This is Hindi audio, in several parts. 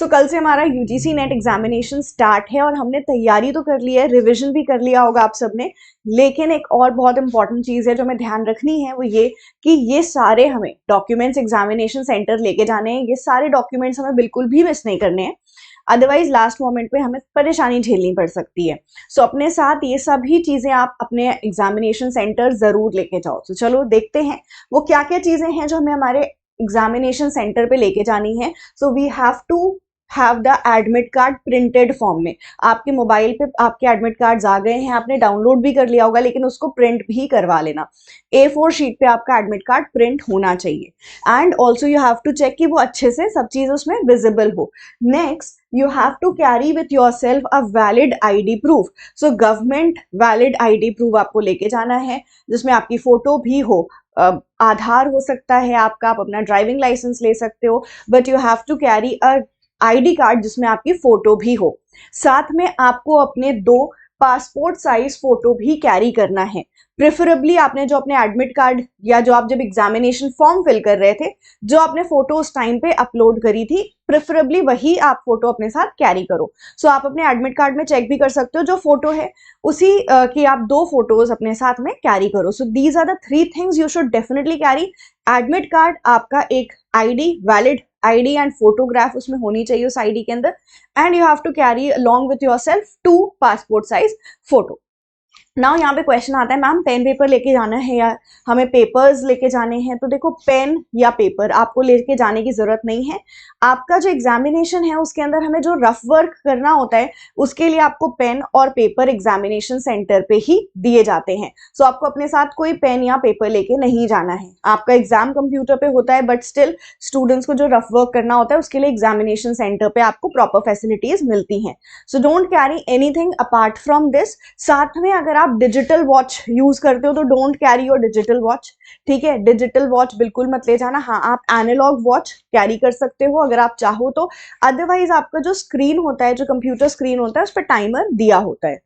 कल से हमारा यूजीसी नेट एग्जामिनेशन स्टार्ट है और हमने तैयारी तो कर ली है, रिवीजन भी कर लिया होगा आप सबने, लेकिन एक और बहुत इंपॉर्टेंट चीज़ है जो हमें ध्यान रखनी है, वो ये कि ये सारे हमें डॉक्यूमेंट्स एग्जामिनेशन सेंटर लेके जाने हैं। ये सारे डॉक्यूमेंट्स हमें बिल्कुल भी मिस नहीं करने हैं, अदरवाइज लास्ट मोमेंट पे हमें परेशानी झेलनी पड़ सकती है। अपने साथ ये सभी चीज़ें आप अपने एग्जामिनेशन सेंटर ज़रूर लेके जाओ। चलो देखते हैं वो क्या क्या चीज़ें हैं जो हमें हमारे एग्जामिनेशन सेंटर पे लेके जानी है। We have to have the admit card printed form में। आपके मोबाइल पे आपके एडमिट कार्ड्स आ गए हैं, आपने डाउनलोड भी कर लिया होगा, लेकिन उसको प्रिंट भी करवा लेना। A4 शीट पे आपका एडमिट कार्ड प्रिंट होना चाहिए। And also you have to check कि वो अच्छे से सब चीज़ उसमें विजिबल हो। Next, you have to carry with yourself a valid ID proof. Government valid ID proof आपको लेके जाना है, जिसमें आपकी फोटो भी हो। आधार हो सकता है आपका, आप अपना ड्राइविंग लाइसेंस ले सकते हो, but you have to carry a ID card जिसमें आपकी फोटो भी हो। साथ में आपको अपने 2 पासपोर्ट साइज फोटो भी कैरी करना है। प्रेफरेबली आपने जो अपने एडमिट कार्ड या जो आप जब एग्जामिनेशन फॉर्म फिल कर रहे थे, जो आपने फोटो उस टाइम पे अपलोड करी थी, प्रेफरेबली वही आप फोटो अपने साथ कैरी करो। आप अपने एडमिट कार्ड में चेक भी कर सकते हो, जो फोटो है उसी की आप 2 फोटोज अपने साथ में कैरी करो। These are the 3 things you should definitely carry. Admit card, आपका एक ID, valid ID and photograph उसमें होनी चाहिए उस ID के अंदर, and you have to carry along with yourself 2 passport size photo. Now यहाँ पे क्वेश्चन आता है, मैम पेन पेपर लेके जाना है या हमें पेपर्स लेके जाने हैं? तो देखो, पेन या पेपर आपको लेके जाने की जरूरत नहीं है। आपका जो एग्जामिनेशन है उसके अंदर हमें जो रफ वर्क करना होता है, उसके लिए आपको पेन और पेपर एग्जामिनेशन सेंटर पे ही दिए जाते हैं। आपको अपने साथ कोई पेन या पेपर लेके नहीं जाना है। आपका एग्जाम कंप्यूटर पे होता है, बट स्टिल स्टूडेंट्स को जो रफ वर्क करना होता है उसके लिए एग्जामिनेशन सेंटर पे आपको प्रॉपर फैसिलिटीज मिलती हैं। Don't carry anything apart from this. साथ में अगर आप डिजिटल वॉच यूज करते हो तो don't carry your digital watch, ठीक है? डिजिटल वॉच बिल्कुल मत ले जाना। हाँ, आप एनालॉग वॉच कैरी कर सकते हो अगर आप चाहो तो, अदरवाइज आपका जो स्क्रीन होता है, जो कंप्यूटर स्क्रीन होता है, उस पर टाइमर दिया होता है।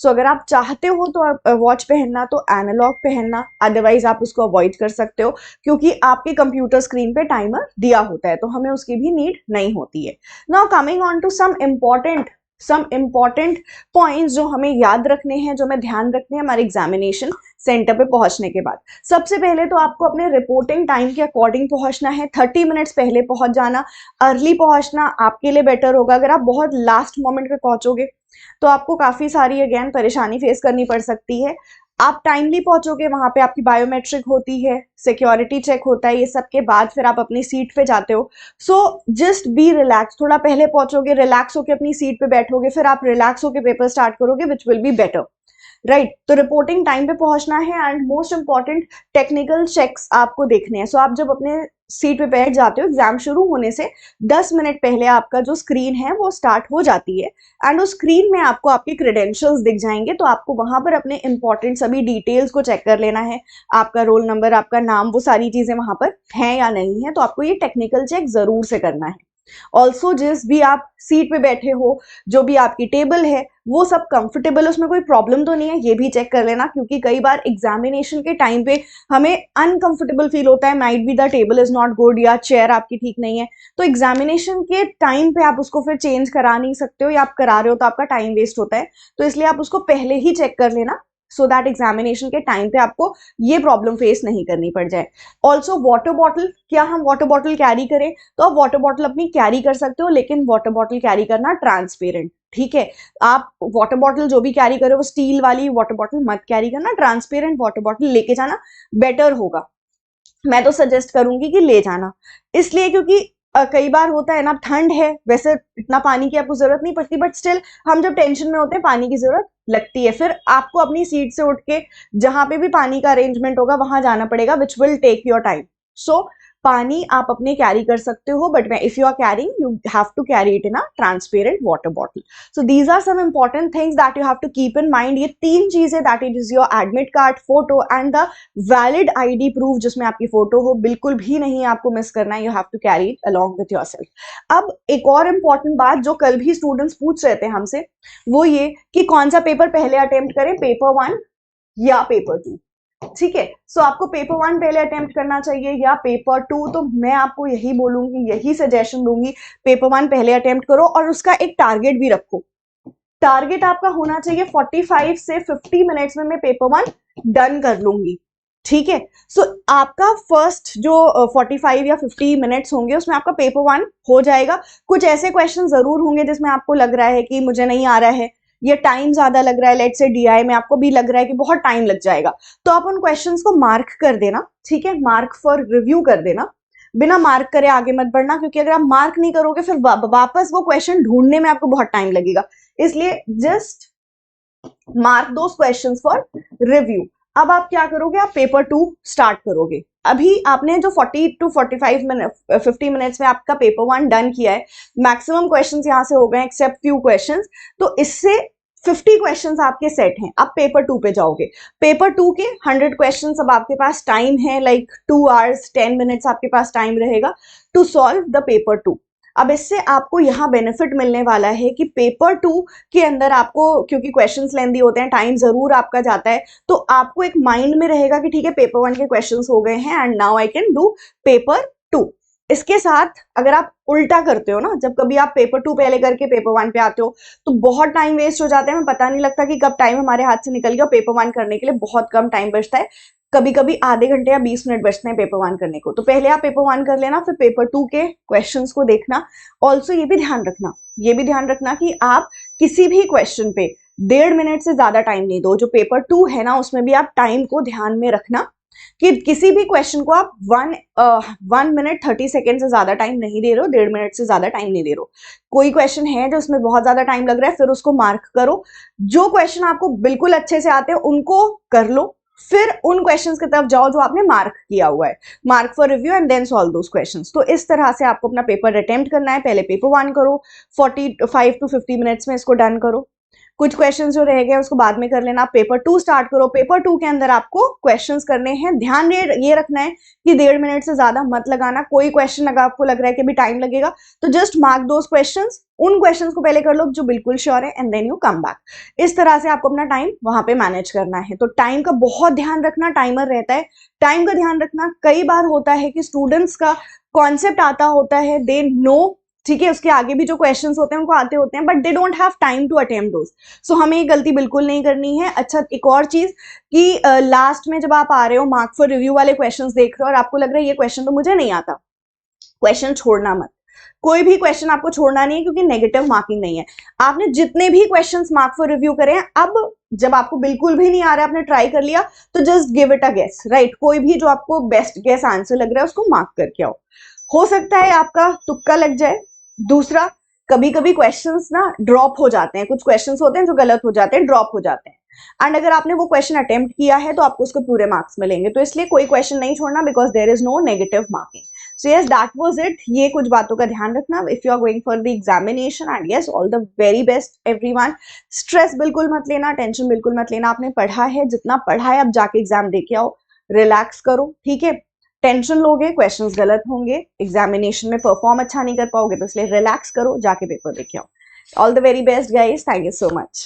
अगर आप चाहते हो तो वॉच पहनना तो एनालॉग पहनना, अदरवाइज आप उसको अवॉइड कर सकते हो, क्योंकि आपके कंप्यूटर स्क्रीन पे टाइमर दिया होता है, तो हमें उसकी भी नीड नहीं होती है। Now coming on to some important points जो हमें याद रखने हैं, जो हमें ध्यान रखने हैं हमारे एग्जामिनेशन सेंटर पे पहुंचने के बाद। सबसे पहले तो आपको अपने रिपोर्टिंग टाइम के अकॉर्डिंग पहुंचना है। 30 मिनट्स पहले पहुंच जाना। अर्ली पहुंचना आपके लिए बेटर होगा। अगर आप बहुत लास्ट मोमेंट पे पहुंचोगे तो आपको काफी सारी अगेन परेशानी फेस करनी पड़ सकती है। आप टाइमली पहुंचोगे, वहां पे आपकी बायोमेट्रिक होती है, सिक्योरिटी चेक होता है, ये सब के बाद फिर आप अपनी सीट पे जाते हो। Just be relax. थोड़ा पहले पहुंचोगे, रिलैक्स होके अपनी सीट पे बैठोगे, फिर आप रिलैक्स होके पेपर स्टार्ट करोगे, which will be better, right? तो रिपोर्टिंग टाइम पे पहुंचना है। And most important, technical checks आपको देखने हैं। आप जब अपने सीट पे बैठ जाते हो, एग्जाम शुरू होने से 10 मिनट पहले आपका जो स्क्रीन है वो स्टार्ट हो जाती है, एंड उस स्क्रीन में आपको आपके क्रेडेंशियल्स दिख जाएंगे। तो आपको वहां पर अपने इंपॉर्टेंट सभी डिटेल्स को चेक कर लेना है। आपका रोल नंबर, आपका नाम, वो सारी चीजें वहां पर हैं या नहीं है, तो आपको ये टेक्निकल चेक जरूर से करना है। ऑल्सो जिस भी आप सीट पे बैठे हो, जो भी आपकी टेबल है, वो सब कंफर्टेबल, उसमें कोई प्रॉब्लम तो नहीं है, ये भी चेक कर लेना, क्योंकि कई बार एग्जामिनेशन के टाइम पे हमें अनकंफर्टेबल फील होता है। Might be the table is not good या चेयर आपकी ठीक नहीं है, तो एग्जामिनेशन के टाइम पे आप उसको फिर चेंज करा नहीं सकते हो, या आप करा रहे हो तो आपका टाइम वेस्ट होता है। तो इसलिए आप उसको पहले ही चेक कर लेना, सो दैट एग्जामिनेशन के टाइम पे आपको ये प्रॉब्लम फेस नहीं करनी पड़ जाए। ऑल्सो वाटर बॉटल, क्या हम वाटर बॉटल कैरी करें? तो आप वाटर बॉटल अपनी कैरी कर सकते हो, लेकिन वाटर बॉटल कैरी करना ट्रांसपेरेंट, ठीक है? आप वाटर बॉटल जो भी कैरी करो, वो स्टील वाली वाटर बॉटल मत कैरी करना, ट्रांसपेरेंट वाटर बॉटल लेके जाना बेटर होगा। मैं तो सजेस्ट करूंगी कि ले जाना, इसलिए क्योंकि कई बार होता है ना, ठंड है, वैसे इतना पानी की आपको जरूरत नहीं पड़ती, बट स्टिल हम जब टेंशन में होते हैं पानी की जरूरत लगती है। फिर आपको अपनी सीट से उठ के जहां पे भी पानी का अरेंजमेंट होगा वहां जाना पड़ेगा, which will take your time. पानी आप अपने कैरी कर सकते हो, but if you are carrying, you have to carry it in a transparent water bottle. These are some important things that you have to keep in mind. ये 3 चीजें, that it is your admit card, photo and the valid ID proof जिसमें आपकी फोटो हो, बिल्कुल भी नहीं आपको मिस करना है। You have to carry it along with yourself. अब एक और इंपॉर्टेंट बात जो कल भी स्टूडेंट्स पूछ रहे थे हमसे, वो ये कि कौन सा पेपर पहले अटेम्प्ट करें, पेपर 1 या पेपर 2? ठीक है। सो आपको पेपर 1 पहले अटेम्प्ट करना चाहिए या पेपर 2, तो मैं आपको यही बोलूंगी, यही सजेशन दूंगी, पेपर 1 पहले अटेम्प्ट करो और उसका एक टारगेट भी रखो। टारगेट आपका होना चाहिए 45 से 50 मिनट्स में मैं पेपर 1 डन कर लूंगी। ठीक है। सो आपका फर्स्ट जो 45 या 50 मिनट्स होंगे उसमें आपका पेपर 1 हो जाएगा। कुछ ऐसे क्वेश्चन जरूर होंगे जिसमें आपको लग रहा है कि मुझे नहीं आ रहा है, ये टाइम ज्यादा लग रहा है, लेट्स से डीआई में आपको भी लग रहा है कि बहुत टाइम लग जाएगा, तो आप उन क्वेश्चंस को मार्क कर देना। ठीक है, मार्क फॉर रिव्यू कर देना, बिना मार्क करे आगे मत बढ़ना, क्योंकि अगर आप मार्क नहीं करोगे फिर वापस वो क्वेश्चन ढूंढने में आपको बहुत टाइम लगेगा। इसलिए just mark those questions for review. अब आप क्या करोगे, आप पेपर 2 स्टार्ट करोगे। अभी आपने जो 40 टू 45 मिनट 50 मिनट्स में आपका पेपर 1 डन किया है, मैक्सिमम क्वेश्चंस यहां से हो गए एक्सेप्ट फ्यू क्वेश्चंस, तो इससे 50 क्वेश्चंस आपके सेट हैं। अब पेपर 2 पे जाओगे, पेपर 2 के 100 क्वेश्चंस, अब आपके पास टाइम है लाइक 2 आवर्स 10 मिनट्स आपके पास टाइम रहेगा टू सॉल्व द पेपर 2। अब इससे आपको यहाँ बेनिफिट मिलने वाला है कि पेपर 2 के अंदर आपको, क्योंकि क्वेश्चंस लेंदी होते हैं, टाइम जरूर आपका जाता है, तो आपको एक माइंड में रहेगा कि ठीक है पेपर 1 के क्वेश्चंस हो गए हैं and now I can do paper 2। इसके साथ अगर आप उल्टा करते हो ना, जब कभी आप पेपर 2 पहले करके पेपर 1 पे आते हो तो बहुत टाइम वेस्ट हो जाता है, हमें पता नहीं लगता कि कब टाइम हमारे हाथ से निकल गया। पेपर 1 करने के लिए बहुत कम टाइम बचता है, कभी कभी आधे घंटे या 20 मिनट बचते हैं पेपर 1 करने को। तो पहले आप पेपर 1 कर लेना, फिर पेपर 2 के क्वेश्चंस को देखना। ऑल्सो ये भी ध्यान रखना कि आप किसी भी क्वेश्चन पे 1.5 मिनट से ज्यादा टाइम नहीं दो। जो पेपर 2 है ना उसमें भी आप टाइम को ध्यान में रखना कि किसी भी क्वेश्चन को आप 1 मिनट 30 सेकेंड से ज्यादा टाइम नहीं दे रहे हो, 1.5 मिनट से ज्यादा टाइम नहीं दे रहे हो। कोई क्वेश्चन है जो उसमें बहुत ज्यादा टाइम लग रहा है, फिर उसको मार्क करो। जो क्वेश्चन आपको बिल्कुल अच्छे से आते हैं उनको कर लो, फिर उन क्वेश्चंस की तरफ जाओ जो आपने मार्क किया हुआ है, mark for review and then solve those questions. तो इस तरह से आपको अपना पेपर अटेम्प्ट करना है। पहले पेपर 1 करो, 45 टू 50 मिनट्स में इसको डन करो। कुछ क्वेश्चंस जो रह गए उसको बाद में कर लेना। पेपर 2 स्टार्ट करो। पेपर 2 के अंदर आपको क्वेश्चंस करने हैं। ध्यान ये रखना है कि 1.5 मिनट से ज्यादा मत लगाना। कोई क्वेश्चन अगर आपको लग रहा है कि भी टाइम लगेगा तो जस्ट मार्क दोस क्वेश्चंस, उन क्वेश्चंस को पहले कर लो जो बिल्कुल श्योर है and then you come back. इस तरह से आपको अपना टाइम वहां पे मैनेज करना है। तो टाइम का बहुत ध्यान रखना, टाइमर रहता है, टाइम का ध्यान रखना। कई बार होता है कि स्टूडेंट्स का कॉन्सेप्ट आता होता है, दे नो, ठीक है, उसके आगे भी जो क्वेश्चंस होते हैं उनको आते होते हैं, but they don't have time to attempt those. So हमें ये गलती बिल्कुल नहीं करनी है। अच्छा, एक और चीज कि लास्ट में जब आप आ रहे हो मार्क फॉर रिव्यू वाले क्वेश्चंस देख रहे हो और आपको लग रहा है ये क्वेश्चन तो मुझे नहीं आता, क्वेश्चन छोड़ना मत। कोई भी क्वेश्चन आपको छोड़ना नहीं है, क्योंकि नेगेटिव मार्किंग नहीं है। आपने जितने भी क्वेश्चंस मार्क फॉर रिव्यू करे हैं, अब जब आपको बिल्कुल भी नहीं आ रहा है, आपने ट्राई कर लिया, तो just give it a guess, right. कोई भी जो आपको बेस्ट गेस आंसर लग रहा है उसको मार्क करके आओ। हो सकता है आपका तुक्का लग जाए। दूसरा, कभी कभी क्वेश्चंस ना ड्रॉप हो जाते हैं, कुछ क्वेश्चंस होते हैं जो गलत हो जाते हैं, ड्रॉप हो जाते हैं, एंड अगर आपने वो क्वेश्चन अटेम्प्ट किया है तो आपको उसके पूरे मार्क्स मिलेंगे। तो इसलिए कोई क्वेश्चन नहीं छोड़ना, because there is no negative marking. So yes, that was it. ये कुछ बातों का ध्यान रखना if you are going for the examination. And yes, all the very best everyone. Stress बिल्कुल मत लेना, टेंशन बिल्कुल मत लेना। आपने पढ़ा है, जितना पढ़ा है, अब जाके एग्जाम दे के आओ, रिलैक्स करो, ठीक है। टेंशन लोगे, क्वेश्चंस गलत होंगे, एग्जामिनेशन में परफॉर्म अच्छा नहीं कर पाओगे, तो इसलिए रिलैक्स करो, जाके पेपर देके आओ। All the very best guys, thank you so much.